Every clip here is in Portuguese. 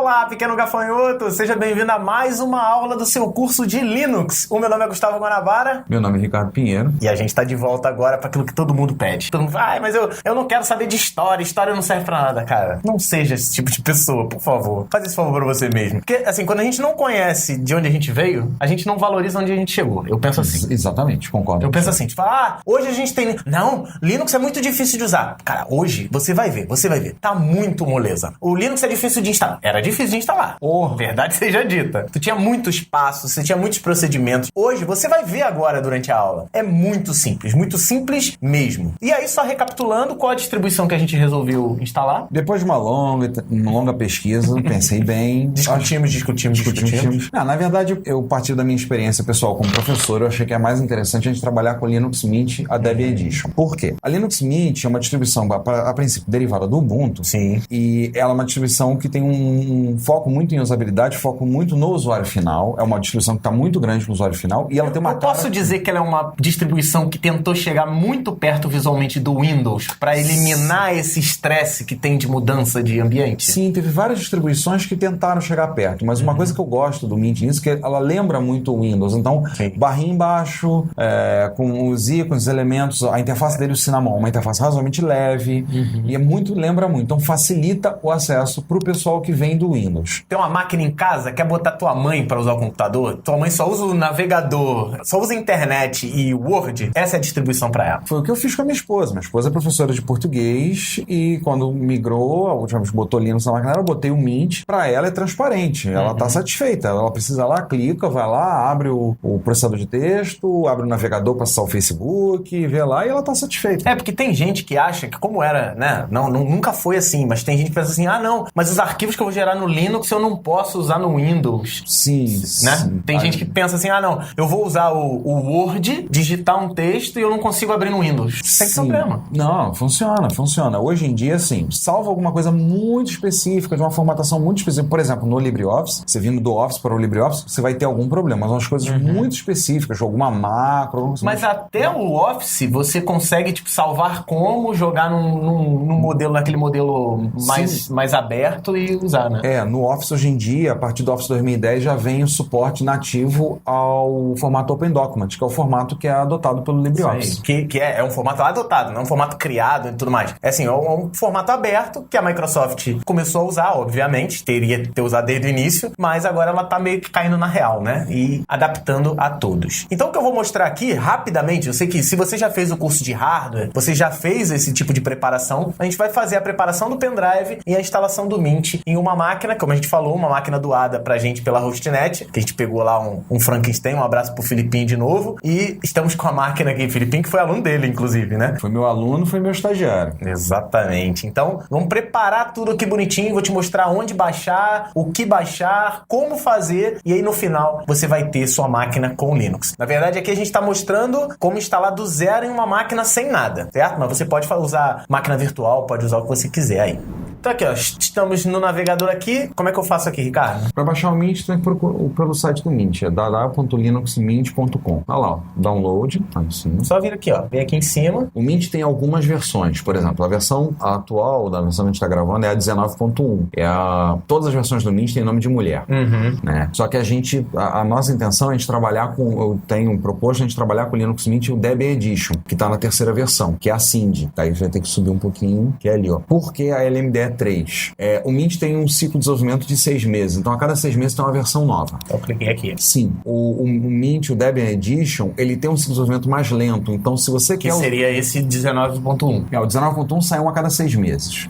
Olá, pequeno gafanhoto! Seja bem-vindo a mais uma aula do seu curso de Linux. O meu nome é Gustavo Guanabara. Meu nome é Ricardo Pinheiro. E a gente tá de volta agora para aquilo que todo mundo pede. Todo mundo fala, mas eu não quero saber de história não serve pra nada, cara. Não seja esse tipo de pessoa, por favor. Faz esse favor pra você mesmo. Porque, assim, quando a gente não conhece de onde a gente veio, a gente não valoriza onde a gente chegou. Eu penso assim. Exatamente, concordo. Eu penso assim, tipo, hoje a gente tem... Não, Linux é muito difícil de usar. Cara, hoje, você vai ver. Tá muito moleza. O Linux é difícil de instalar. Era difícil de instalar. Verdade seja dita. Tu tinha muitos passos, você tinha muitos procedimentos. Hoje, você vai ver agora durante a aula. É muito simples mesmo. E aí, só recapitulando, qual a distribuição que a gente resolveu instalar? Depois de uma longa pesquisa, pensei bem. Discutimos. Não, na verdade, eu parti da minha experiência pessoal como professor, eu achei que é mais interessante a gente trabalhar com Linux Mint, a Debian Edition. Por quê? A Linux Mint é uma distribuição, a princípio, derivada do Ubuntu. Sim. E ela é uma distribuição que tem um foco muito em usabilidade, foco muito no usuário final. É uma distribuição que está muito grande no usuário final. E ela tem uma Eu posso dizer que ela é uma distribuição que tentou chegar muito perto visualmente do Windows para eliminar esse estresse que tem de mudança de ambiente? Sim, teve várias distribuições que tentaram chegar perto, mas uma coisa que eu gosto do Mint nisso é que ela lembra muito o Windows. Então, barrinha embaixo, com os ícones, os elementos, a interface dele, o Cinnamon, uma interface razoavelmente leve, e lembra muito. Então, facilita o acesso para o pessoal que vem do Windows. Tem uma máquina em casa, quer botar tua mãe para usar o computador? Tua mãe só usa o navegador, só usa a internet e Word? Essa é a distribuição para ela. Foi o que eu fiz com a minha esposa. Minha esposa é professora de português e quando migrou, a última vez que botou Linux na máquina dela, eu botei o Mint. Para ela é transparente. Ela está satisfeita. Ela precisa lá, clica, vai lá, abre o processador de texto, abre o navegador para acessar o Facebook, vê lá e ela está satisfeita. Porque tem gente que acha que como era, né? Nunca foi assim, mas tem gente que pensa assim, não, mas os arquivos que eu vou gerar no Linux eu não posso usar no Windows. Sim. Né? Sim. Tem gente que pensa assim, não, eu vou usar o Word, digitar um texto e eu não consigo abrir no Windows. Sem problema. Não, funciona. Hoje em dia, assim, salvo alguma coisa muito específica, de uma formatação muito específica, por exemplo, no LibreOffice, você vindo do Office para o LibreOffice, você vai ter algum problema, mas umas coisas muito específicas, alguma macro... Mas até o Office, você consegue, salvar como, jogar num modelo, naquele modelo mais aberto e usar, né? No Office hoje em dia, a partir do Office 2010, já vem o suporte nativo ao formato Open Document, que é o formato que é adotado pelo LibreOffice. Que é um formato adotado, não é um formato criado e tudo mais. É um formato aberto que a Microsoft começou a usar, obviamente, teria que ter usado desde o início, mas agora ela tá meio que caindo na real, né? E adaptando a todos. Então o que eu vou mostrar aqui, rapidamente, eu sei que se você já fez o curso de hardware, você já fez esse tipo de preparação, a gente vai fazer a preparação do pendrive e a instalação do Mint em uma máquina, como a gente falou, uma máquina doada pra gente pela Hostnet, que a gente pegou lá um Frankenstein, um abraço pro Filipinho de novo, e estamos com a máquina aqui, Filipinho, que foi aluno dele, inclusive, né? Foi meu aluno, foi meu estagiário. Exatamente. Então, vamos preparar tudo aqui bonitinho, vou te mostrar onde baixar, o que baixar, como fazer, e aí no final você vai ter sua máquina com Linux. Na verdade, aqui a gente está mostrando como instalar do zero em uma máquina sem nada, certo? Mas você pode usar máquina virtual, pode usar o que você quiser aí. Então aqui, estamos no navegador aqui. Como é que eu faço aqui, Ricardo? Para baixar o Mint, tem que procurar pelo site do Mint, é www.linuxmint.com. Olha lá, download, tá em cima. Só vir aqui, vem aqui em cima. O Mint tem algumas versões, por exemplo, a versão atual da versão que a gente está gravando é a 19.1. Todas as versões do Mint têm nome de mulher, né? Só que a nossa intenção é a gente trabalhar eu tenho proposto a gente trabalhar com o Linux Mint o Debian Edition, que está na terceira versão, que é a Cindy. Tá, aí vai ter que subir um pouquinho, que é ali, Porque a LMD é 3. O Mint tem um ciclo de desenvolvimento de 6 meses, então a cada 6 meses tem uma versão nova. Eu cliquei aqui. Sim. O Mint, o Debian Edition, ele tem um ciclo de desenvolvimento mais lento, então se você quer... Que seria esse 19.1. O 19.1 sai a cada 6 meses.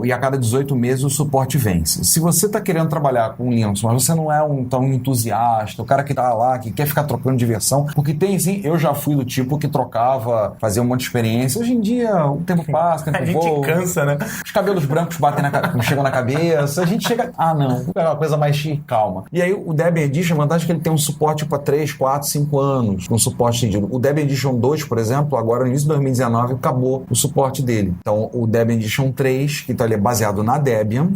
E a cada 18 meses o suporte vence. Se você está querendo trabalhar com Linux, mas você não é tão entusiasta, o cara que tá lá, que quer ficar trocando de versão, porque tem, sim, eu já fui do tipo que trocava, fazia um monte de experiência. Hoje em dia, o tempo passa, o tempo voa. A gente cansa, né? Os cabelos brancos batem chegam na cabeça, a gente chega... não, vou pegar uma coisa mais calma. E aí o Debian Edition, a vantagem é que ele tem um suporte para 3, 4, 5 anos, um suporte estendido. O Debian Edition 2, por exemplo, agora no início de 2019, acabou o suporte dele. Então, o Debian Edition 3, que ele é baseado na Debian,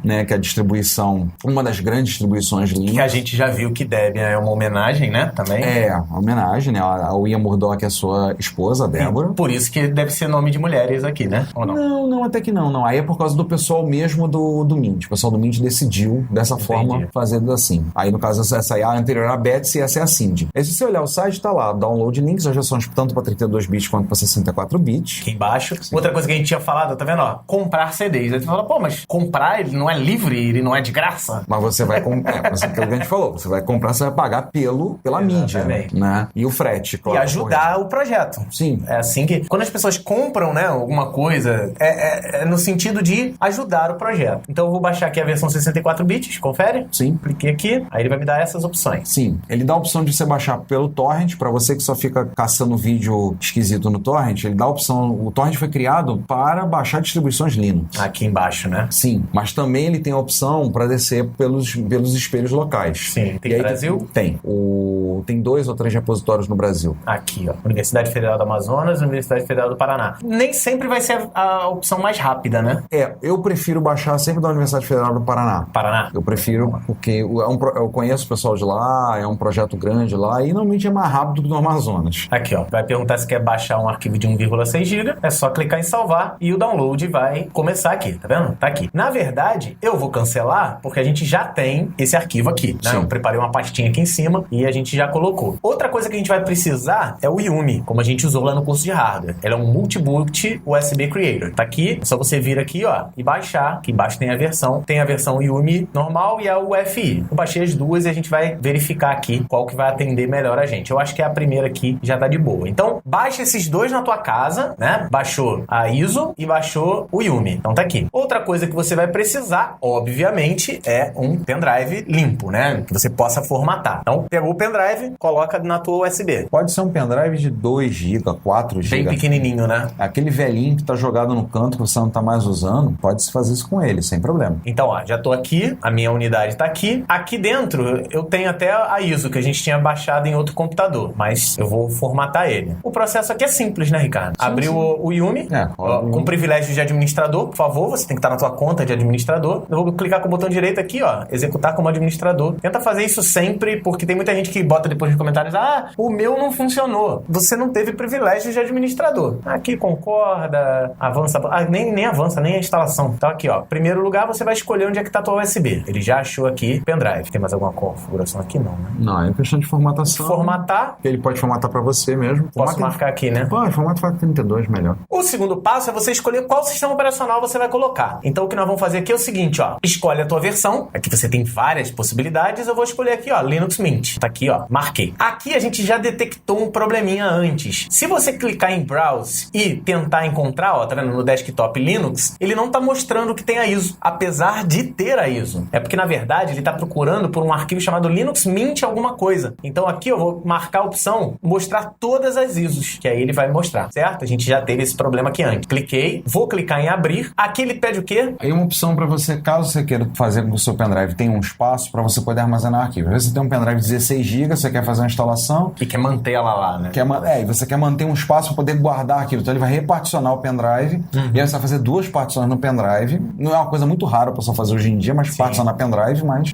né, que é a distribuição, uma das grandes distribuições de Linux. Que a gente já viu que Debian é uma homenagem, né, também. Uma homenagem, né, a William Murdoch é a sua esposa, a Débora. Por isso que deve ser nome de mulheres aqui, né? Ou não? Não, até que não. não. Aí é por causa do pessoal mesmo do Mint. O pessoal do Mint decidiu dessa forma, fazendo assim. Aí, no caso, essa é a anterior à Betsy e essa é a Cindy. Aí, se você olhar o site, tá lá, download links, as versões tanto para 32 bits quanto para 64 bits. Aqui embaixo. Sim. Outra coisa que a gente tinha falado, tá vendo? Ó, comprar CDs. Aí tu fala, pô, mas comprar, ele não é livre, ele não é de graça? Mas você vai comprar, aquilo que a gente falou, você vai comprar, você vai pagar pela mídia, né? E o frete, claro. E ajudar o projeto. Sim. É assim que, quando as pessoas compram, né, alguma coisa, é no sentido de ajudar o projeto. Então eu vou baixar aqui a versão 64 bits, confere? Sim. Cliquei aqui, aí ele vai me dar essas opções. Sim. Ele dá a opção de você baixar pelo torrent, para você que só fica caçando vídeo esquisito no torrent, ele dá a opção, o torrent foi criado para baixar distribuições Linux. Aqui embaixo, né? Sim. Mas também ele tem a opção para descer pelos espelhos locais. Sim. Tem Brasil? Tem. Tem 2 ou 3 repositórios no Brasil. Aqui, ó. Universidade Federal do Amazonas e Universidade Federal do Paraná. Nem sempre vai ser a opção mais rápida, né? Eu prefiro baixar sempre da Universidade Federal do Paraná. Paraná? Eu prefiro, porque eu conheço o pessoal de lá, é um projeto grande lá, e normalmente é mais rápido do que no Amazonas. Aqui, ó. Vai perguntar se quer baixar um arquivo de 1,6 GB. É só clicar em salvar e o download vai começar aqui, tá vendo? Tá aqui. Na verdade, eu vou cancelar porque a gente já tem esse arquivo aqui, né? Eu preparei uma pastinha aqui em cima e a gente já colocou. Outra coisa que a gente vai precisar é o Yumi, como a gente usou lá no curso de hardware. Ele é um multi-boot USB Creator. Tá aqui, é só você vir aqui, ó, e baixar. Aqui embaixo tem a versão Yumi normal e a UFI. Eu baixei as duas e a gente vai verificar aqui qual que vai atender melhor a gente. Eu acho que a primeira aqui já tá de boa. Então, baixa esses dois na tua casa, né? Baixou a ISO e baixou o Yumi. Então tá aqui. Outra coisa que você vai precisar, obviamente, é um pendrive limpo, né? Que você possa formatar. Então, pegou o pendrive, coloca na tua USB. Pode ser um pendrive de 2 GB, 4 GB. Bem pequenininho, né? Aquele velhinho que tá jogado no canto que você não tá mais usando, pode-se fazer isso com ele, sem problema. Então, ó, já tô aqui, a minha unidade tá aqui. Aqui dentro, eu tenho até a ISO, que a gente tinha baixado em outro computador, mas eu vou formatar ele. O processo aqui é simples, né, Ricardo? Abrir o Yumi, com privilégio de administrador, por favor, você tem que estar na tua conta de administrador. Eu vou clicar com o botão direito aqui, ó, executar como administrador. Tenta fazer isso sempre, porque tem muita gente que bota depois nos comentários, o meu não funcionou. Você não teve privilégio de administrador. Aqui concorda, avança, nem avança, nem a instalação. Então aqui, ó, primeiro lugar você vai escolher onde é que tá a tua USB. Ele já achou aqui pendrive. Tem mais alguma configuração aqui? Não, né? Não, é questão de formatação. Formatar. Ele pode formatar para você mesmo. Posso marcar aqui, né? Pode, formata FAT 32, melhor. O segundo passo é você escolher qual sistema operacional você vai colocar. Então o que nós vamos fazer aqui é o seguinte, ó. Escolhe a tua versão. Aqui você tem várias possibilidades. Eu vou escolher aqui, ó, Linux Mint. Tá aqui, ó, marquei. Aqui a gente já detectou um probleminha antes. Se você clicar em Browse e tentar encontrar, ó, tá vendo, no desktop Linux, ele não tá mostrando que tem a ISO, apesar de ter a ISO. É porque, na verdade, ele tá procurando por um arquivo chamado Linux Mint alguma coisa. Então aqui eu vou marcar a opção mostrar todas as ISOs, que aí ele vai mostrar, certo? A gente já teve esse problema aqui antes. Cliquei, vou clicar em abrir. Aqui ele pede o quê? Aí uma opção para você, caso você queira fazer com que o seu pendrive tenha um espaço para você poder armazenar arquivo. Às vezes você tem um pendrive de 16 GB, você quer fazer uma instalação e quer manter ela lá, né? E você quer manter um espaço para poder guardar arquivo. Então ele vai reparticionar o pendrive e aí você vai fazer 2 partições no pendrive. Não é uma coisa muito rara a pessoa fazer hoje em dia, mas particionar pendrive, mas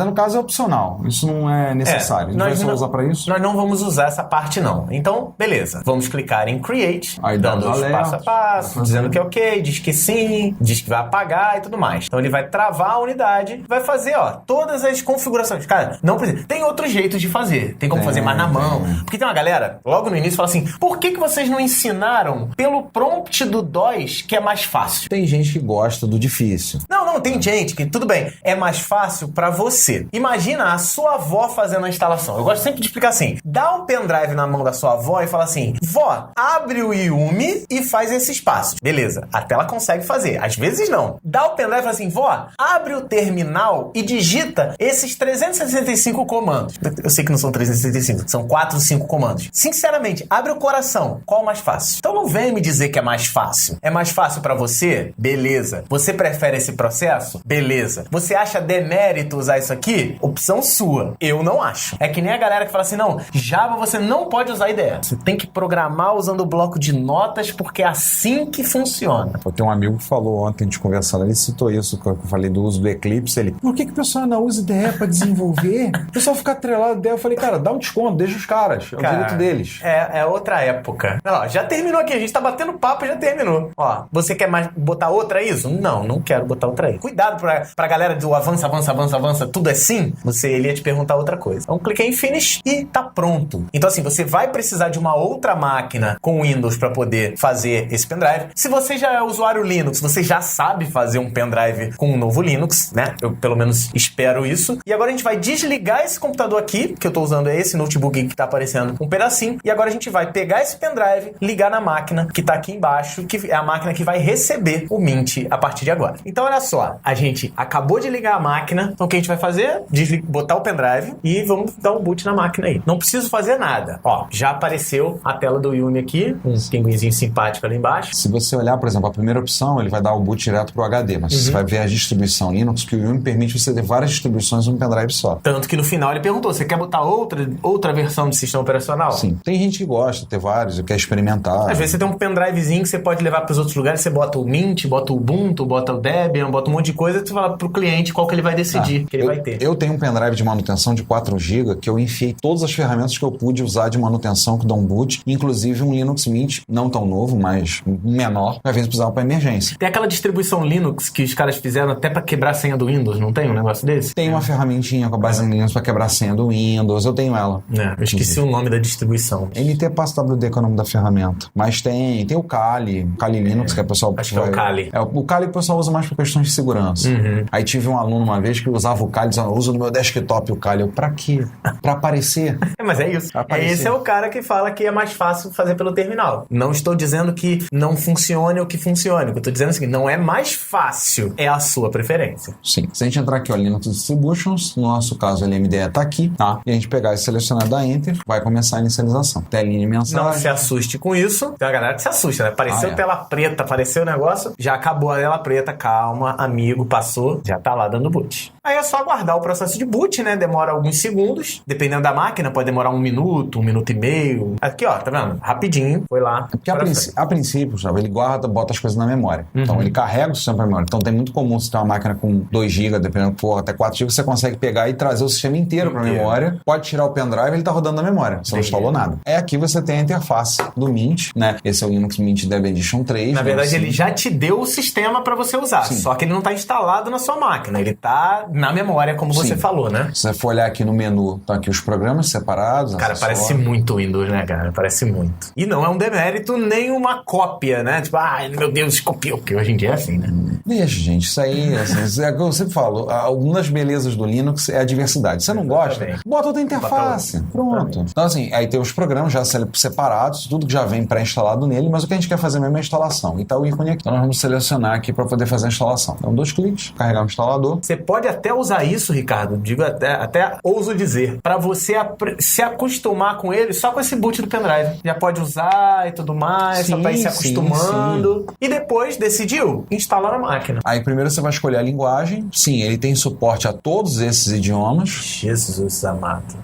no caso é opcional. Isso não é necessário. A gente vai só usar para isso. Nós não vamos usar essa parte, não. Então, beleza. Vamos clicar em Create, aí dando os passo a passo, dizendo que é ok, diz que sim, diz que vai apagar e tudo mais. Então ele vai travar a unidade, vai fazer, ó, todas as configurações. Cara, não precisa. Tem outros jeitos de fazer. Tem como fazer mais na mão. Porque tem uma galera, logo no início, fala assim, por que vocês não ensinaram pelo prompt do DOS, que é mais fácil? Tem gente que gosta do difícil. Não, tem gente que, tudo bem, é mais fácil pra você. Imagina a sua avó fazendo a instalação. Eu gosto sempre de explicar assim, dá um pendrive na mão da sua avó e fala assim, vó, abre o Yumi e faz esses passos. Beleza, até ela consegue fazer. Às vezes não. Dá o pendrive e fala assim, vó, abre o terminal e digita esses 365 comandos. Eu sei que não são 365, são 4, 5 comandos. Sinceramente, abre o coração. Qual é o mais fácil? Então não vem me dizer que é mais fácil. É mais fácil pra você? Beleza. Você prefere esse processo? processo? Beleza. Você acha demérito usar isso aqui? Opção sua. Eu não acho. É que nem a galera que fala assim, não, Java você não pode usar IDE. Você tem que programar usando o bloco de notas porque é assim que funciona. Eu tenho um amigo que falou ontem, a gente conversando, ele citou isso, que eu falei do uso do Eclipse, ele, por que o pessoal não usa IDE pra desenvolver? O pessoal fica atrelado IDE. Eu falei, cara, dá um desconto, deixa os caras, é o direito deles. É outra época. Ó, já terminou aqui, a gente tá batendo papo e já terminou. Ó, você quer mais botar outra ISO? Não quero botar outra ISO. Cuidado pra galera do avança, tudo é sim, ele ia te perguntar outra coisa. Então cliquei em Finish e tá pronto. Então assim, você vai precisar de uma outra máquina com Windows para poder fazer esse pendrive. Se você já é usuário Linux, você já sabe fazer um pendrive com um novo Linux, né? Eu pelo menos espero isso. E agora a gente vai desligar esse computador aqui, que eu tô usando esse notebook que tá aparecendo um pedacinho, e agora a gente vai pegar esse pendrive, ligar na máquina que tá aqui embaixo, que é a máquina que vai receber o Mint a partir de agora. Então olha só, a gente acabou de ligar a máquina, então o que a gente vai fazer? Botar o pendrive e vamos dar um boot na máquina aí. Não preciso fazer nada. Ó, já apareceu a tela do Yumi aqui, um pinguinzinho simpático ali embaixo. Se você olhar, por exemplo, a primeira opção, ele vai dar o boot direto pro HD, mas você vai ver a distribuição Linux, que o Yumi permite você ter várias distribuições num pendrive só. Tanto que no final ele perguntou, você quer botar outra versão de sistema operacional? Sim. Tem gente que gosta de ter vários, quer experimentar. Às vezes você tem um pendrivezinho que você pode levar para os outros lugares, você bota o Mint, bota o Ubuntu, bota o Debian, bota um monte de coisa, e você fala pro cliente qual que ele vai decidir que ele vai ter. Eu tenho um pendrive de manutenção de 4 GB que eu enfiei todas as ferramentas que eu pude usar de manutenção que dão boot, inclusive um Linux Mint, não tão novo, mas menor, às vezes precisava para emergência. Tem aquela distribuição Linux que os caras fizeram até para quebrar a senha do Windows, não tem um negócio desse? Tem uma ferramentinha com a base em Linux para quebrar a senha do Windows, eu tenho ela. Eu esqueci o nome da distribuição. NT PassWD que é o nome da ferramenta. Mas tem o Kali Linux, que é o pessoal... Acho que é o Kali. O Kali o pessoal usa mais para questões de segurança. Aí tive um aluno uma vez que usava o Kali, dizendo, eu uso no meu desktop o Kali. Eu, pra quê? Pra aparecer. Mas é isso. Esse é o cara que fala que é mais fácil fazer pelo terminal. Não estou dizendo que não funcione ou que funcione. Eu estou dizendo assim, não é mais fácil, é a sua preferência. Sim. Se a gente entrar aqui, ó, Linux Distributions, no nosso caso, a LMDE tá aqui, tá? E a gente pegar e selecionar da Enter, vai começar a inicialização. Telinha de mensagem. Não se assuste com isso. Tem uma galera que se assusta, né? Apareceu tela preta, apareceu o negócio, já acabou a tela preta, calma, amigo, passou, já tá lá dando boot. Aí é só aguardar o processo de boot, né? Demora alguns segundos, dependendo da máquina, pode demorar 1 minuto, 1 minuto e meio. Aqui, ó, tá vendo? Rapidinho, foi lá. Porque a princípio, sabe, ele guarda, bota as coisas na memória. Então ele carrega o sistema pra memória. Então tem muito comum você ter uma máquina com 2 GB, dependendo do for, até 4 GB, você consegue pegar e trazer o sistema inteiro pra memória. Pode tirar o pendrive, ele tá rodando na memória. Você não instalou nada. Aqui você tem a interface do Mint, né? Esse é o Linux Mint Dev Edition 3. Na verdade, ele já te deu o sistema pra você usar. Sim. Só que ele não tá instalado na sua máquina. Ele tá na memória, como você falou, né? Se você for olhar aqui no menu, estão aqui os programas separados. Cara, parece muito Windows, né, cara? Parece muito. E não é um demérito nem uma cópia, né? Tipo, meu Deus, copiou. Porque hoje em dia é assim, né? Deixa, gente. Isso aí, assim, é o que eu sempre falo. Uma das belezas do Linux é a diversidade. Você não gosta? Bota outra interface. Pronto. Então, assim, aí tem os programas já separados, tudo que já vem pré-instalado nele, mas o que a gente quer fazer mesmo é a instalação. E tá o ícone aqui. Então, nós vamos selecionar aqui para poder fazer a instalação. Então, 2 cliques, carregar o instalador. Você pode até usar isso, Ricardo, digo até ouso dizer, para você se acostumar com ele só com esse boot do pendrive. Já pode usar e tudo mais, só para ir se acostumando. Sim. E depois, decidiu, instalar na máquina. Aí primeiro você vai escolher a linguagem. Sim, ele tem suporte a todos esses idiomas. Jesus amado.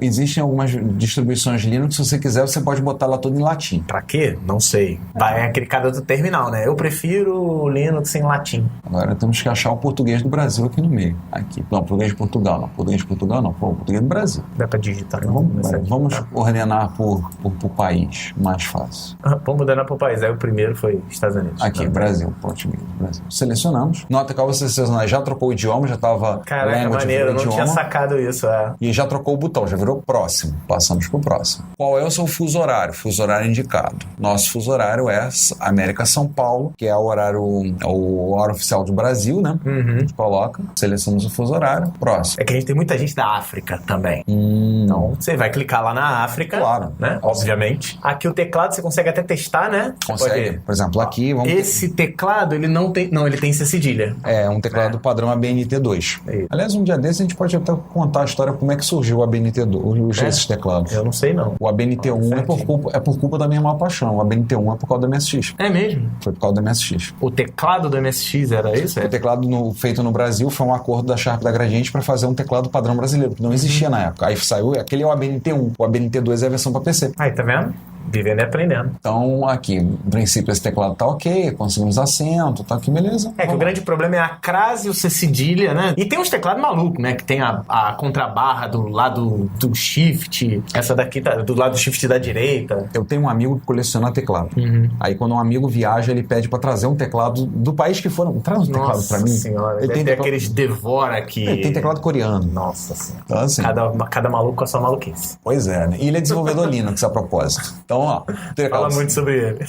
Existem algumas distribuições Linux, se você quiser, você pode botar lá tudo em latim. Pra quê? Não sei. Vai aquele cara do terminal, né? Eu prefiro Linux em latim. Agora temos que achar o português do Brasil aqui no meio. Aqui. Não, português de Portugal não. Português de Portugal não. Pô, português do Brasil. Dá pra digitar. Vamos ordenar por país. Mais fácil. Vamos ordenar por país. Aí o primeiro foi Estados Unidos. Aqui, Brasil. Português. Brasil. Selecionamos. Nota que você selecionar já trocou o idioma, já estava... Caraca, maneiro. Eu não tinha sacado isso. E já trocou o botão, já virou próximo. Passamos pro próximo. Qual é o seu fuso horário? Fuso horário indicado. Nosso fuso horário é América São Paulo, que é o horário oficial do Brasil, né? A gente coloca, selecionamos o fuso horário, próximo. É que a gente tem muita gente da África também. Então, você vai clicar lá na África, claro, né? Obviamente. Aqui o teclado você consegue até testar, né? Consegue. Por exemplo, aqui... Esse teclado, ele não Não, ele tem C cedilha. É um teclado padrão ABNT2. Aliás, um dia desse a gente pode até contar a história como é que surgiu o ABNT2, esses teclados. Eu não sei, não. O ABNT1 é por culpa da minha maior paixão. O ABNT1 é por causa do MSX. É mesmo? Foi por causa do MSX. O teclado do MSX era isso? O teclado feito no Brasil foi um acordo da Sharp da Gradiente para fazer um teclado padrão brasileiro, que não existia na época. Aí saiu, aquele é o ABNT1. O ABNT2 é a versão para PC. Aí, tá vendo? Vivendo e aprendendo. Então, aqui, no princípio, esse teclado tá ok, conseguimos acento, tá aqui, beleza. É que o grande problema é a crase e o C cedilha, né? E tem uns teclados malucos, né? Que tem a contrabarra do lado do shift, essa daqui tá do lado do shift da direita. Eu tenho um amigo que coleciona teclado. Aí, quando um amigo viaja, ele pede pra trazer um teclado do país que for. Traz um teclado pra mim. Senhora, ele tem aqueles Devora que... Ele tem teclado coreano. Nossa senhora. Então, assim, cada maluco com a sua maluquice. pois é, né? E ele é desenvolvedor Linux, a propósito. Então, ó, Fala muito sobre ele.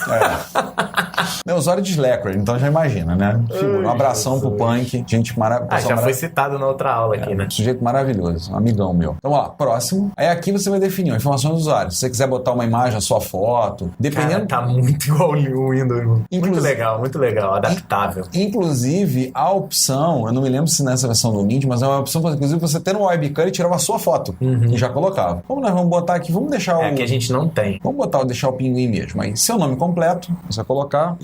É usuário de Slackware, então já imagina, né? Um abração pro Punk, gente maravilhosa. Já foi citado na outra aula aqui, né? Sujeito maravilhoso, amigão meu. Então, ó, próximo. Aí aqui você vai definir informações do usuário. Se você quiser botar uma imagem, a sua foto, dependendo... Cara, tá muito igual o Windows. Muito legal, adaptável. Inclusive, a opção, eu não me lembro se nessa versão do Mint, mas é uma opção, inclusive, você ter no webcam e tirar a sua foto. E já colocava. Como nós vamos botar aqui? Vamos deixar o... É que a gente não tem. Vamos deixar o pinguim mesmo. Aí, seu nome completo, você colocar.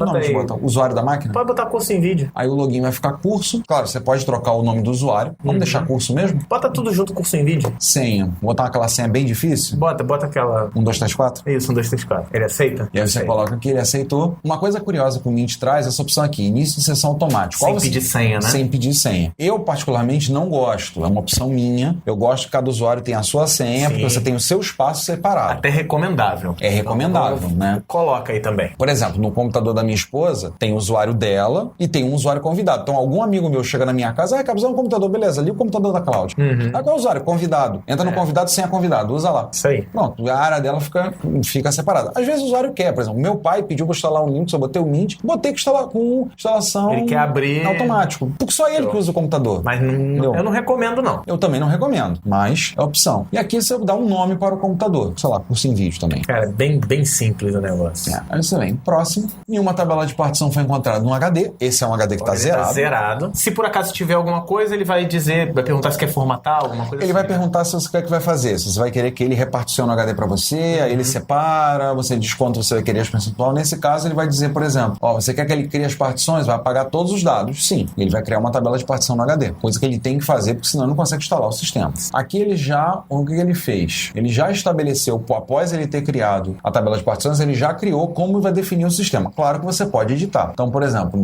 Usuário da máquina. Pode botar curso em vídeo. Aí o login vai ficar curso. Claro, você pode trocar o nome do usuário. Vamos deixar curso mesmo? Bota tudo junto, curso em vídeo. Senha. Botar aquela senha bem difícil? Bota aquela... 1, 2, 3, 4? Isso, 1, 2, 3, 4. Ele aceita? E aí você coloca aqui, ele aceitou. Uma coisa curiosa que o Mint traz é essa opção aqui, início de sessão automática. Sem pedir senha, né? Sem pedir senha. Eu, particularmente, não gosto. É uma opção minha. Eu gosto que cada usuário tenha a sua senha, porque você tem o seu espaço separado. Até recomendável. É recomendável, né? Coloca aí também. Por exemplo, no computador da minha esposa, tem o usuário dela e tem um usuário convidado. Então, algum amigo meu chega na minha casa, Cabos, é um computador, beleza, ali o computador da Cláudia. Qual é o usuário? Convidado. Entra no convidado sem a convidado, usa lá. Isso aí. Pronto, a área dela fica separada. Às vezes o usuário quer, por exemplo, meu pai pediu pra instalar um Linux, eu botei o Mint, botei que instalar com instalação... Ele quer abrir... automático. Porque só ele que usa o computador. Mas eu não recomendo, não. Eu também não recomendo, mas é opção. E aqui você dá um nome para o computador. Sei lá, curso em vídeo também. Cara, bem simples o negócio. Aí você vem. Próximo. Nenhuma tabela de partição foi encontrada no HD. Esse é um HD que está zerado. Tá zerado. Se por acaso tiver alguma coisa, ele vai perguntar se quer formatar alguma coisa. Ele vai perguntar se você quer que vai fazer. Se você vai querer que ele reparticione o HD para você, aí ele separa, você desconta, você vai querer as percentual. Nesse caso, ele vai dizer, por exemplo, você quer que ele crie as partições? Vai apagar todos os dados? Sim. Ele vai criar uma tabela de partição no HD. Coisa que ele tem que fazer, porque senão ele não consegue instalar o sistema. Aqui o que ele fez? Ele já estabeleceu, após ele ter criado a tabela de partições, ele já criou como vai definir o sistema. Claro que você pode editar. Então, por exemplo,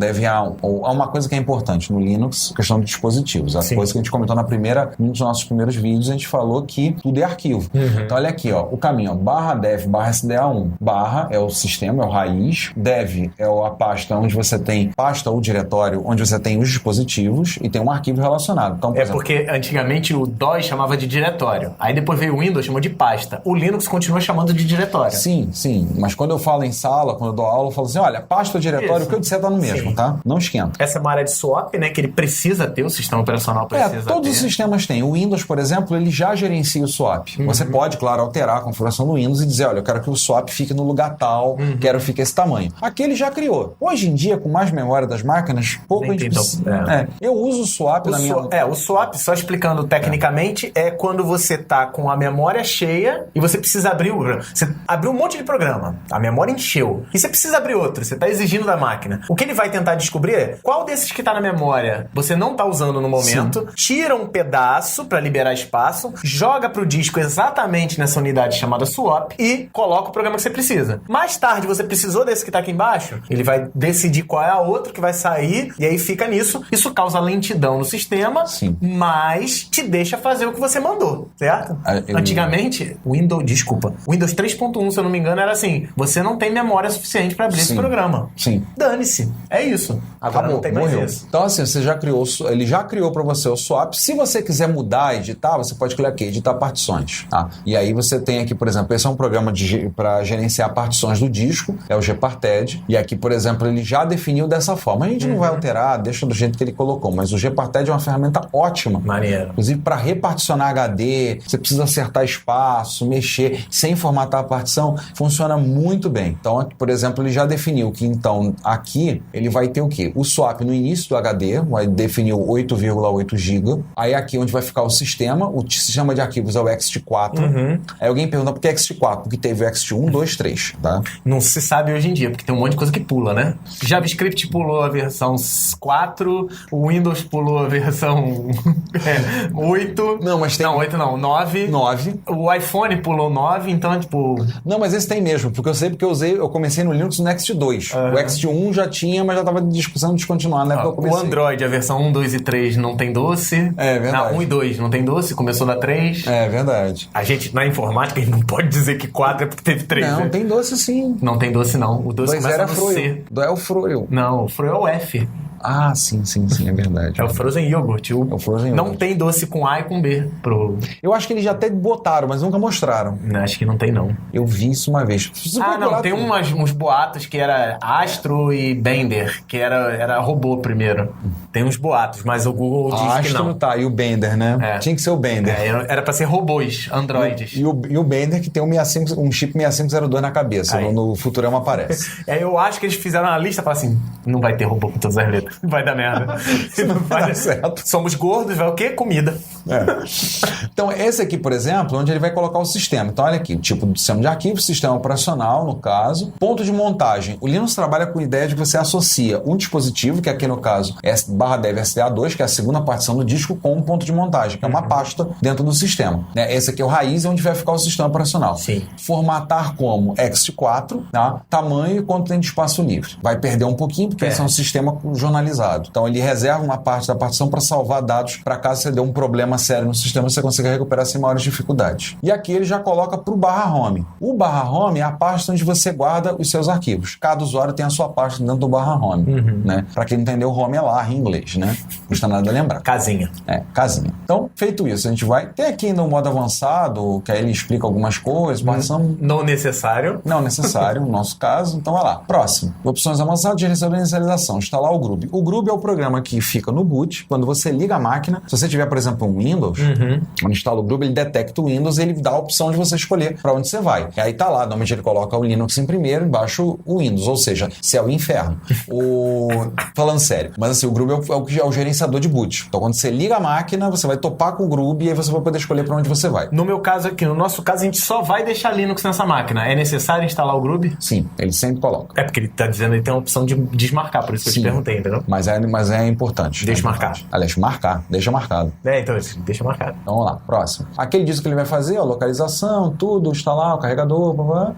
há uma coisa que é importante no Linux, questão de dispositivos. A coisa que a gente comentou num dos nossos primeiros vídeos, a gente falou que tudo é arquivo. Então, olha aqui, o caminho, /dev /sda1. Barra é o sistema, é o raiz. Dev é a pasta onde você tem pasta ou diretório, onde você tem os dispositivos e tem um arquivo relacionado. Então, por exemplo, porque antigamente o DOS chamava de diretório. Aí depois veio o Windows, chamou de pasta. O Linux continua chamando de diretório. Sim. Mas quando eu falo em sala, quando eu dou aula, eu falo assim, olha, pasta ou diretório, o que eu disser tá no mesmo, tá? Não esquenta. Essa é uma área de swap, né? Que ele precisa ter, o sistema operacional precisa ter. Todos os sistemas têm. O Windows, por exemplo, ele já gerencia o swap. Você pode, claro, alterar a configuração do Windows e dizer, olha, eu quero que o swap fique no lugar tal, quero que fique esse tamanho. Aqui ele já criou. Hoje em dia, com mais memória das máquinas, pouco a gente precisa. Eu uso o swap na minha... O swap, só explicando tecnicamente, é quando você tá com a memória cheia e você precisa abrir você abriu um monte de programa, a memória encheu, e você precisa abrir outro, você tá exigindo da máquina. O que ele vai tentar descobrir é qual desses que tá na memória você não tá usando no momento, tira um pedaço para liberar espaço, joga pro disco exatamente nessa unidade chamada swap e coloca o programa que você precisa. Mais tarde você precisou desse que tá aqui embaixo, ele vai decidir qual é a outra que vai sair e aí fica nisso. Isso causa lentidão no sistema, mas te deixa fazer o que você mandou, certo? Antigamente, Windows 3.1, se eu não me engano, era assim, você não tem memória suficiente para abrir esse programa. Dane-se. É isso. Agora não tem mais isso. Então assim, ele já criou para você o swap. Se você quiser mudar, editar, você pode clicar aqui, editar partições. Tá? E aí você tem aqui, por exemplo, esse é um programa para gerenciar partições do disco, é o Gparted. E aqui, por exemplo, ele já definiu dessa forma. A gente não vai alterar, deixa do jeito que ele colocou, mas o Gparted é uma ferramenta ótima. Maneiro. Inclusive, para reparticionar HD, você precisa acertar espaço, mexer, sem formatar a partição, funciona muito bem. Então, aqui, por exemplo, ele já definiu que, então, aqui ele vai ter o quê? O swap no início do HD, vai definir o 8,8 GB. Aí aqui onde vai ficar o sistema de arquivos é o ext4. Aí alguém pergunta por que ext4? Porque teve o ext1, 2, 3, tá? Não se sabe hoje em dia, porque tem um monte de coisa que pula, né? JavaScript pulou a versão 4, o Windows pulou a versão 8. Não, mas tem... Não, 8 não, 9. 9. O iPhone pulou 9, então, tipo... Não, mas esse tem mesmo, porque eu sei porque eu comecei no Linux no Next2. O Next1 já tinha, mas já estava discussão descontinuada, né? O Android, a versão 1, 2 e 3 não tem doce. É verdade. Não, 1 e 2 não tem doce, começou da 3. É verdade. A gente, na informática, a gente não pode dizer que 4 é porque teve 3. Não, né? tem doce sim. Não tem doce, não. O doce começa no C. É o Froyo. Não, o Froyo é o F. Ah, sim, é verdade. É o Frozen Yogurt. É o Frozen Não Yogurt. tem doce com A e com B. Eu acho que eles já até botaram, mas nunca mostraram. Acho que não tem, não. Eu vi isso uma vez. Não, tem uns boatos que era Astro e Bender, que era robô primeiro. Tem uns boatos, mas o Google diz que não. Tá, e o Bender, né? É. Tinha que ser o Bender. Era pra ser robôs, androides. E o Bender que tem um chip 6502 na cabeça, no Futurama aparece. Eu acho que eles fizeram uma lista e falaram assim, não vai ter robô com todas as letras. Vai dar merda. Não vai dar certo. Somos gordos, vai o quê? Comida. Então, esse aqui, por exemplo, onde ele vai colocar o sistema. Então, olha aqui, tipo de sistema de arquivo, sistema operacional, no caso. Ponto de montagem. O Linux trabalha com a ideia de que você associa um dispositivo, que aqui no caso é /dev SDA2, que é a segunda partição do disco, com um ponto de montagem, que é uma pasta dentro do sistema. Esse aqui é o raiz, onde vai ficar o sistema operacional. Sim. Formatar como ext4, tá? Tamanho e quanto tem de espaço livre. Vai perder um pouquinho, porque esse é um sistema jornalizado. Então, ele reserva uma parte da partição para salvar dados, para caso você dê um problema sério no sistema, você consiga recuperar sem maiores dificuldades. E aqui ele já coloca para o /home. O /home é a pasta onde você guarda os seus arquivos. Cada usuário tem a sua pasta dentro do /home, né? Para quem não entendeu, home é lar em inglês, né? Não custa nada lembrar. Casinha. Casinha. Então, feito isso, a gente vai... Tem aqui ainda um modo avançado, que aí ele explica algumas coisas, partição... Não necessário. Não necessário, no nosso caso. Então, vai lá. Próximo. Opções avançadas, gerenciador de inicialização. Instalar o Grub. O Grub é o programa que fica no boot. Quando você liga a máquina, se você tiver, por exemplo, um Windows, quando instala o Grub, ele detecta o Windows e ele dá a opção de você escolher para onde você vai. E aí tá lá, normalmente ele coloca o Linux em primeiro, embaixo o Windows, ou seja, céu e inferno. Falando sério. Mas assim, o Grub é o gerenciador de boot. Então, quando você liga a máquina, você vai topar com o Grub e aí você vai poder escolher para onde você vai. No meu caso aqui, no nosso caso, a gente só vai deixar Linux nessa máquina. É necessário instalar o Grub? Sim, ele sempre coloca. É porque ele tá dizendo que ele tem a opção de desmarcar, por isso que eu te perguntei, entendeu? Mas é importante. Deixa marcar. Aliás, deixa marcado. Então, deixa marcado. Então, vamos lá, próximo. Aqui ele diz o que ele vai fazer, localização, tudo, instalar, o carregador,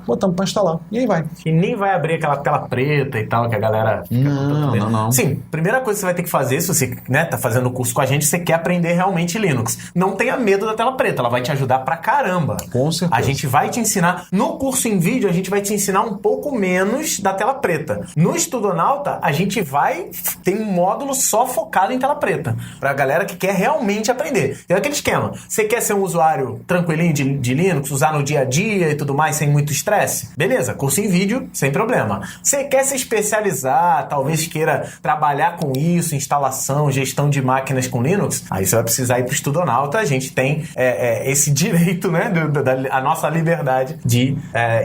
botamos para instalar. E aí vai. E nem vai abrir aquela tela preta e tal, que a galera... Não. Sim, primeira coisa que você vai ter que fazer, se você tá fazendo o curso com a gente, você quer aprender realmente Linux. Não tenha medo da tela preta, ela vai te ajudar pra caramba. Com certeza. A gente vai te ensinar... No curso em vídeo, a gente vai te ensinar um pouco menos da tela preta. No Estudonauta, a gente vai... Tem um módulo só focado em tela preta. Pra galera que quer realmente aprender. Tem aquele esquema. Você quer ser um usuário tranquilinho de Linux, usar no dia a dia e tudo mais, sem muito estresse? Beleza, curso em vídeo, sem problema. Você quer se especializar, talvez queira trabalhar com isso, instalação, gestão de máquinas com Linux? Aí você vai precisar ir pro Estudonauta. A gente tem esse direito, né, a nossa liberdade de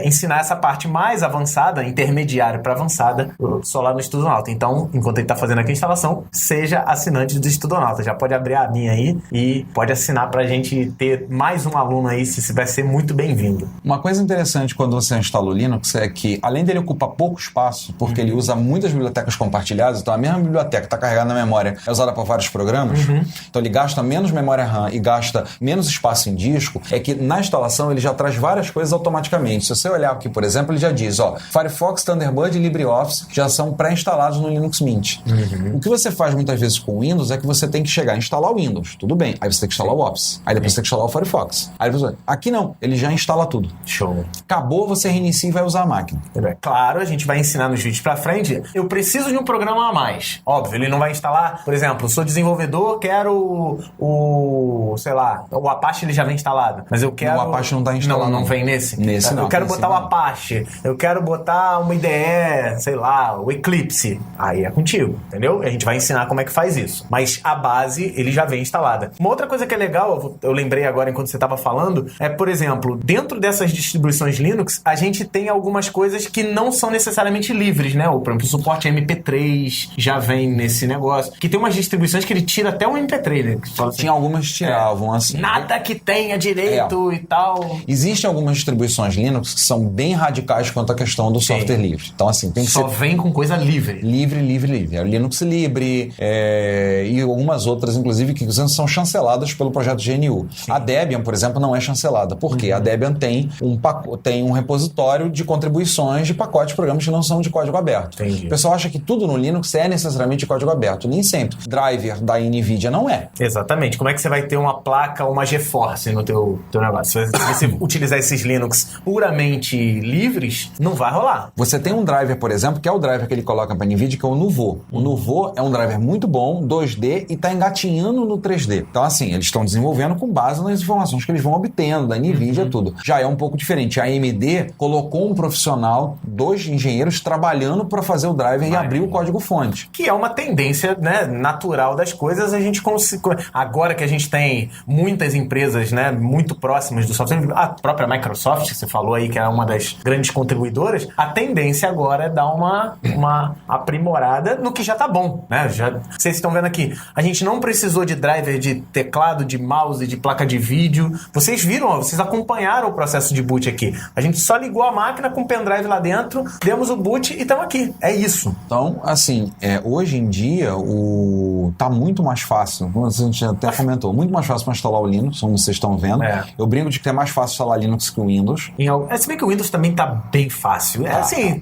ensinar essa parte mais avançada, intermediária para avançada, só lá no Estudonauta. Então, enquanto ele tá fazendo aqui a instalação, seja assinante do Estudonauta. Já pode abrir a minha aí e pode assinar pra gente ter mais um aluno aí, se vai ser muito bem-vindo. Uma coisa interessante quando você instala o Linux é que, além dele ocupar pouco espaço, porque ele usa muitas bibliotecas compartilhadas, então a mesma biblioteca está carregada na memória, é usada para vários programas, então ele gasta menos memória RAM e gasta menos espaço em disco, é que na instalação ele já traz várias coisas automaticamente. Se você olhar aqui, por exemplo, ele já diz, Firefox, Thunderbird e LibreOffice já são pré-instalados no Linux Mint. O que você faz muitas vezes com o Windows é que você tem que chegar a instalar o Windows, tudo bem, aí você tem que instalar o Office, aí depois você tem que instalar o Firefox. Aí você... Aqui não, ele já instala tudo. Show. Acabou, você reinicia e vai usar a máquina. Claro, a gente vai ensinar nos vídeos pra frente. Eu preciso de um programa a mais. Óbvio, ele não vai instalar, por exemplo, sou desenvolvedor, quero sei lá, o Apache ele já vem instalado, mas eu quero... O Apache não tá instalado. Não vem nesse? Nesse não. Eu quero botar o Apache, eu quero botar uma IDE, sei lá, o Eclipse. Aí é contigo, entendeu? A gente vai ensinar como é que faz isso. Mas a base, ele já vem instalada. Uma outra coisa que é legal, eu lembrei agora enquanto você estava falando, é, por exemplo, dentro dessas distribuições Linux, a gente tem algumas coisas que não são necessariamente livres, né? Por exemplo, o suporte MP3 já vem nesse negócio. Que tem umas distribuições que ele tira até o MP3, né? Assim, tinha algumas que tiravam, assim. Nada que tenha direito e tal. Existem algumas distribuições Linux que são bem radicais quanto à questão do software livre. Então, assim, tem que Só vem com coisa livre. Livre. É o Linux Libre e algumas outras, inclusive, que são chanceladas pelo projeto GNU. Sim. A Debian, por exemplo, não é chancelada. Por quê? A Debian tem um repositório de contribuições de pacotes de programas que não são de código aberto. Entendi. O pessoal acha que tudo no Linux é necessariamente de código aberto. Nem sempre. Driver da NVIDIA não é. Exatamente. Como é que você vai ter uma placa, uma GeForce no teu negócio? Se você utilizar esses Linux puramente livres, não vai rolar. Você tem um driver, por exemplo, que é o driver que ele coloca para a NVIDIA, que é o Nouveau. O Nouveau é um driver muito bom, 2D, e está engatinhando no 3D. Então, assim, eles estão desenvolvendo com base nas informações que eles vão obtendo da NVIDIA, tudo. Já é um pouco diferente. A AMD colocou um profissional, 2 engenheiros, trabalhando para fazer o driver e abrir o código-fonte. Que é uma tendência, né, natural das coisas. A gente agora que a gente tem muitas empresas, né, muito próximas do software, a própria Microsoft, que você falou aí, que é uma das grandes contribuidoras, a tendência agora é dar uma aprimorada no que já tá bom, né? Vocês estão vendo aqui, a gente não precisou de driver de teclado, de mouse, de placa de vídeo. Vocês viram, vocês acompanharam o processo de boot aqui. A gente só ligou a máquina com o pendrive lá dentro, demos o boot e estamos aqui. É isso. Então, assim, hoje em dia tá muito mais fácil, como a gente até comentou, muito mais fácil para instalar o Linux, como vocês estão vendo. Eu brinco de que é mais fácil instalar Linux que o Windows. Se bem que o Windows também tá bem fácil. Assim,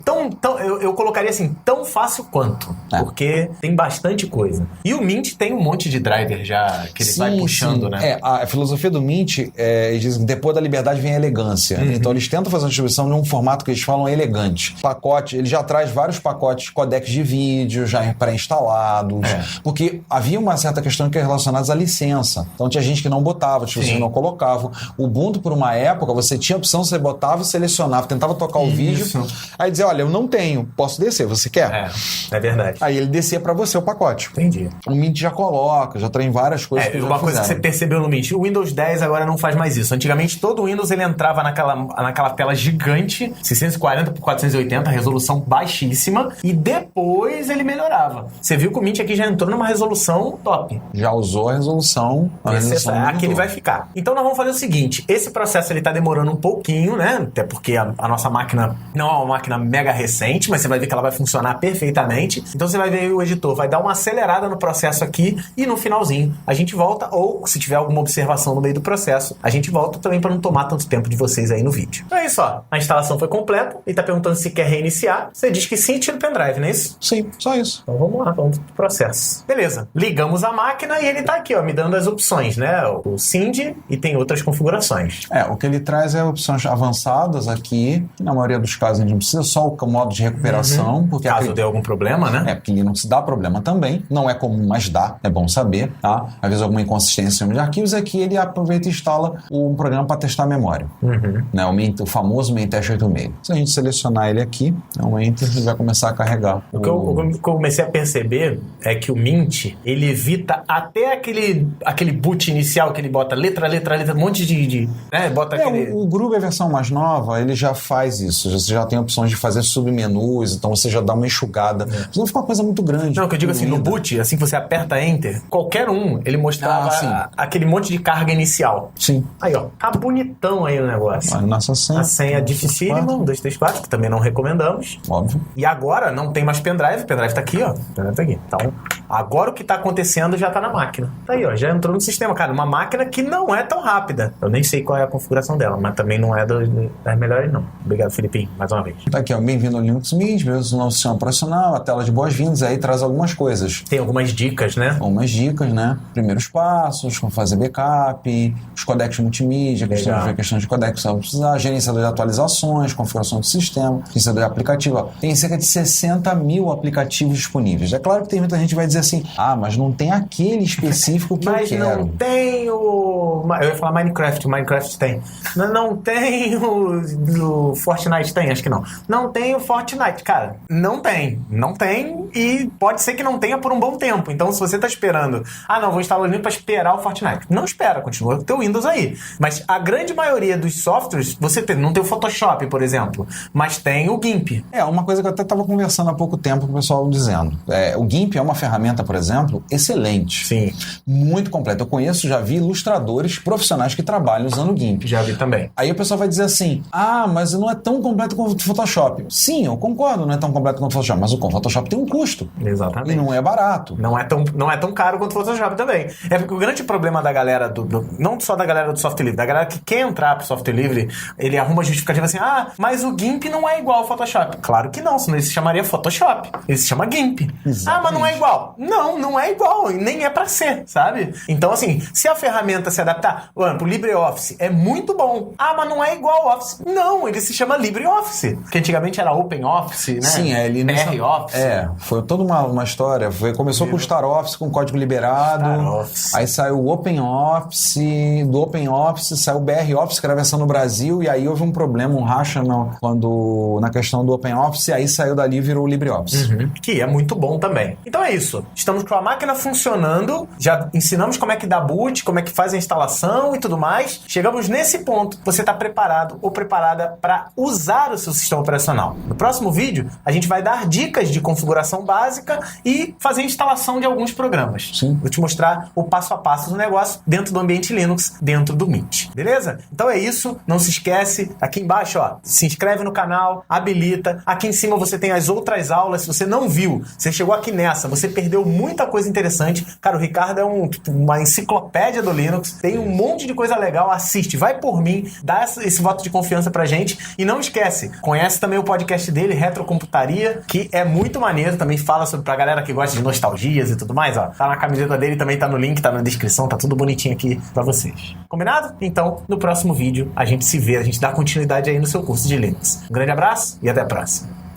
eu colocaria assim, tão fácil quanto. Porque tem bastante coisa. E o Mint tem um monte de driver já que ele vai puxando, né? A filosofia do Mint eles dizem que depois da liberdade vem a elegância. Então eles tentam fazer uma distribuição num formato que eles falam elegante. Pacote, ele já traz vários pacotes, codecs de vídeo já pré-instalados. Porque havia uma certa questão que é relacionada à licença. Então tinha gente que não botava, tinha gente que não colocava. O Ubuntu, por uma época, você tinha a opção, você botava e selecionava, tentava tocar o vídeo, aí dizia, olha, eu não tenho, posso descer, você quer? É verdade. Aí ele descia pra você o pacote. Entendi. O Mint já coloca, já tem várias coisas que uma coisa que você percebeu no Mint, o Windows 10 agora não faz mais isso. Antigamente, todo o Windows ele entrava naquela tela gigante, 640 por 480, resolução baixíssima, e depois ele melhorava. Você viu que o Mint aqui já entrou numa resolução top. Já usou a resolução. Aqui ele vai ficar. Então nós vamos fazer o seguinte, esse processo ele tá demorando um pouquinho, né? Até porque a nossa máquina não é uma máquina mega recente, mas você vai ver que ela vai funcionar perfeitamente. Então você vai ver o editor vai dar uma acelerada no processo aqui e no finalzinho a gente volta, ou se tiver alguma observação no meio do processo, a gente volta também para não tomar tanto tempo de vocês aí no vídeo. Então é isso, ó. A instalação foi completa. Ele tá perguntando se quer reiniciar. Você diz que sim e tira o pendrive, não é isso? Sim, só isso. Então vamos lá, vamos pro processo. Beleza. Ligamos a máquina e ele tá aqui, ó, me dando as opções, né? O SIND e tem outras configurações. O que ele traz é opções avançadas aqui. Na maioria dos casos a gente não precisa, só o modo de recuperação. Porque caso dê algum problema, né? Porque Linux dá problema também. Não é comum, mas dá. É bom saber, tá? Às vezes alguma inconsistência no de arquivos, aqui ele aproveita e instala um programa para testar a memória. Né? O famoso Maintest 86. Se a gente selecionar ele aqui, Enter, ele vai começar a carregar. O que eu comecei a perceber é que o Mint, ele evita até aquele boot inicial que ele bota letra, um monte de né? Bota aquele... O Groove, a versão mais nova, ele já faz isso. Você já tem opções de fazer submenus, então você já dá uma enxugada. Não fica uma coisa muito grande. Não, o que eu digo assim, no boot, assim que você aperta Enter, qualquer ele mostrava aquele monte de carga inicial. Sim. Aí, ó, tá bonitão aí o negócio. Nossa senha. A senha dificílima, 1, 2, 3, 4, que também não recomendamos. Óbvio. E agora não tem mais pendrive, o pendrive tá aqui, ó. O pendrive tá aqui. Então, agora o que tá acontecendo já tá na máquina. Tá aí, ó, já entrou no sistema, cara. Uma máquina que não é tão rápida. Eu nem sei qual é a configuração dela, mas também não é das melhores, não. Obrigado, Filipinho, mais uma vez. Tá aqui, ó, bem-vindo ao Linux Mint, meu novo sistema operacional, a tela de boas-vindas, aí traz algumas coisas. Tem algumas dicas, né? Algumas dicas, né? Primeiros passos, como fazer backup, os codecs multimídia, questão de codecs que você vai precisar, gerenciador de atualizações, configuração do sistema, gerenciador de aplicativo. Ó, tem cerca de 60 mil aplicativos disponíveis. É claro que tem muita gente que vai dizer assim, mas não tem aquele específico que eu quero. Mas não tem o... Eu ia falar Minecraft, o Minecraft tem. Não tem o Fortnite, tem? Acho que não. Não tem disponível Fortnite. Cara, não tem e pode ser que não tenha por um bom tempo. Então, se você tá esperando, não, vou instalar o Linux pra esperar o Fortnite. Não espera, continua com o teu Windows aí. Mas a grande maioria dos softwares, você não tem o Photoshop, por exemplo, mas tem o GIMP. Uma coisa que eu até estava conversando há pouco tempo com o pessoal dizendo. O GIMP é uma ferramenta, por exemplo, excelente. Sim. Muito completa. Eu já vi ilustradores profissionais que trabalham usando o GIMP. Já vi também. Aí o pessoal vai dizer assim, mas não é tão completo quanto o Photoshop. Sim, eu concordo, não é tão completo quanto o Photoshop, mas o Photoshop tem um custo. Exatamente. E não é barato. Não é tão caro quanto o Photoshop também. É porque o grande problema da galera não só da galera do software livre, da galera que quer entrar pro software livre, ele arruma justificativa assim, mas o GIMP não é igual ao Photoshop. Claro que não, senão ele se chamaria Photoshop. Ele se chama GIMP. Exatamente. Mas não é igual. Não é igual, e nem é pra ser, sabe? Então, assim, se a ferramenta se adaptar, o LibreOffice é muito bom. Mas não é igual ao Office. Não, ele se chama LibreOffice, que antigamente era OpenOffice, né? Sim, ele BROffice. Foi toda uma história. Começou com o StarOffice, com código liberado. Aí saiu o OpenOffice, do OpenOffice saiu o BROffice, que era a versão no Brasil, e aí houve um problema, um racha na questão do OpenOffice, e aí saiu dali e virou o LibreOffice. Que é muito bom também. Então é isso. Estamos com a máquina funcionando, já ensinamos como é que dá boot, como é que faz a instalação e tudo mais. Chegamos nesse ponto, você está preparado ou preparada para usar o seu sistema operacional. No próximo vídeo, a gente vai dar dicas de configuração básica e fazer a instalação de alguns programas. Sim. Vou te mostrar o passo a passo do negócio dentro do ambiente Linux, dentro do Mint. Beleza? Então é isso. Não se esquece, aqui embaixo, se inscreve no canal, habilita. Aqui em cima você tem as outras aulas. Se você não viu, você chegou aqui nessa, você perdeu muita coisa interessante. Cara, o Ricardo é uma enciclopédia do Linux. Tem um monte de coisa legal. Assiste, vai por mim, dá esse voto de confiança pra gente. E não esquece, conhece também o podcast dele, Retrocomputaria, que é muito maneiro. Também fala pra galera que gosta de nostalgias e tudo mais, Tá na camiseta dele, também tá no link, tá na descrição, tá tudo bonitinho aqui pra vocês. Combinado? Então, no próximo vídeo, a gente se vê, a gente dá continuidade aí no seu curso de Linux. Um grande abraço e até a próxima.